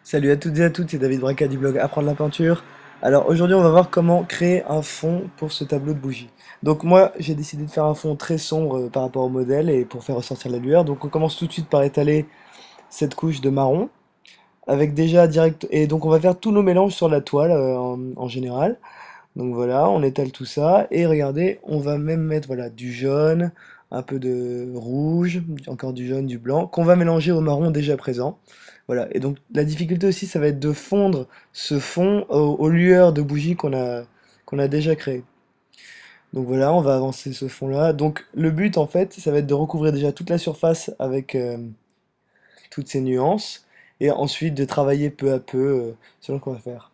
Salut à toutes et à tous, c'est David Braca du blog Apprendre la peinture. Alors aujourd'hui on va voir comment créer un fond pour ce tableau de bougie. Donc moi j'ai décidé de faire un fond très sombre par rapport au modèle et pour faire ressortir la lueur. Donc on commence tout de suite par étaler cette couche de marron avec déjà direct. Et donc on va faire tous nos mélanges sur la toile en général. Donc voilà, on étale tout ça et regardez, on va même mettre voilà du jaune, un peu de rouge, encore du jaune, du blanc, qu'on va mélanger au marron déjà présent. Voilà, et donc la difficulté aussi, ça va être de fondre ce fond aux lueurs de bougies qu'on a déjà créées. Donc voilà, on va avancer ce fond-là. Donc le but en fait, ça va être de recouvrir déjà toute la surface avec toutes ces nuances et ensuite de travailler peu à peu selon ce qu'on va faire.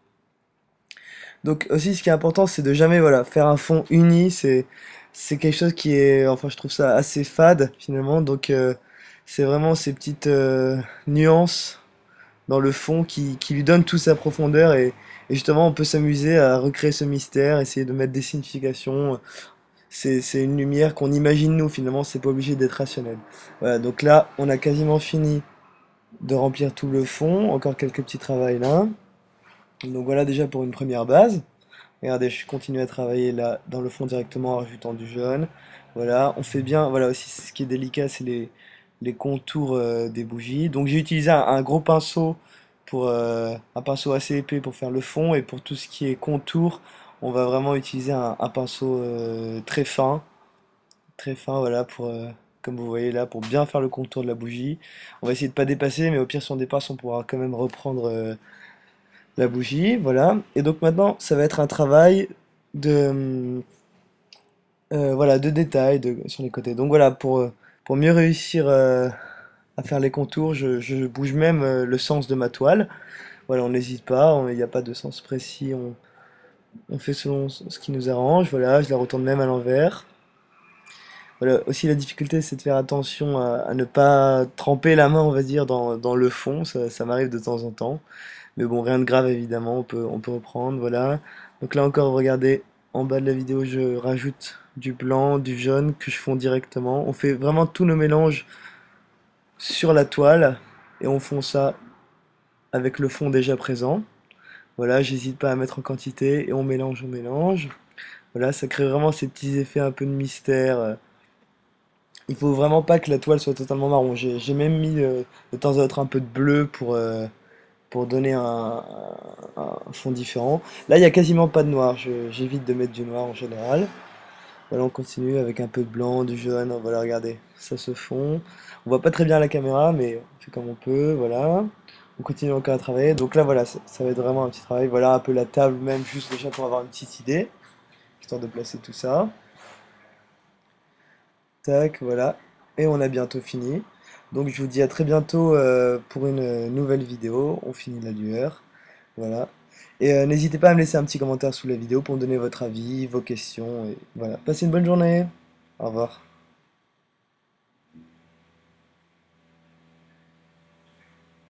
Donc aussi, ce qui est important, c'est de jamais voilà faire un fond uni. C'est quelque chose qui est, enfin, je trouve ça assez fade finalement. Donc c'est vraiment ces petites nuances dans le fond qui lui donnent toute sa profondeur et justement, on peut s'amuser à recréer ce mystère, essayer de mettre des significations. C'est une lumière qu'on imagine nous finalement. C'est pas obligé d'être rationnel. Voilà. Donc là, on a quasiment fini de remplir tout le fond. Encore quelques petits travaux là. Donc voilà déjà pour une première base. Regardez, je continue à travailler là dans le fond directement en rajoutant du jaune. Voilà, on fait bien. Voilà aussi, ce qui est délicat, c'est les contours des bougies. Donc j'ai utilisé un gros pinceau pour un pinceau assez épais pour faire le fond et pour tout ce qui est contour, on va vraiment utiliser un pinceau très fin, voilà pour comme vous voyez là, pour bien faire le contour de la bougie. On va essayer de pas dépasser, mais au pire si on dépasse, on pourra quand même reprendre la bougie, voilà. Et donc maintenant, ça va être un travail de, voilà, de détails sur les côtés. Donc voilà, pour mieux réussir à faire les contours, je bouge même le sens de ma toile. Voilà, on n'hésite pas, il n'y a pas de sens précis, on fait selon ce qui nous arrange. Voilà, je la retourne même à l'envers. Voilà, aussi la difficulté, c'est de faire attention à ne pas tremper la main, on va dire, dans le fond. Ça m'arrive de temps en temps. Mais bon, rien de grave évidemment, on peut reprendre, voilà. Donc là encore, regardez, en bas de la vidéo, je rajoute du blanc, du jaune que je fonds directement. On fait vraiment tous nos mélanges sur la toile et on fond ça avec le fond déjà présent. Voilà, j'hésite pas à mettre en quantité et on mélange, on mélange. Voilà, ça crée vraiment ces petits effets un peu de mystère. Il faut vraiment pas que la toile soit totalement marron. J'ai même mis de temps à autre un peu de bleu pour donner un fond différent. Là, il n'y a quasiment pas de noir. J'évite de mettre du noir en général. Voilà, on continue avec un peu de blanc, du jaune. Voilà, regardez, ça se fond. On voit pas très bien à la caméra, mais on fait comme on peut. Voilà. On continue encore à travailler. Donc là, voilà, ça va être vraiment un petit travail. Voilà, un peu la table même, juste déjà pour avoir une petite idée, histoire de placer tout ça. Tac, voilà. Et on a bientôt fini. Donc je vous dis à très bientôt pour une nouvelle vidéo. On finit la lueur. Voilà. Et n'hésitez pas à me laisser un petit commentaire sous la vidéo pour me donner votre avis, vos questions. Et voilà. Passez une bonne journée. Au revoir.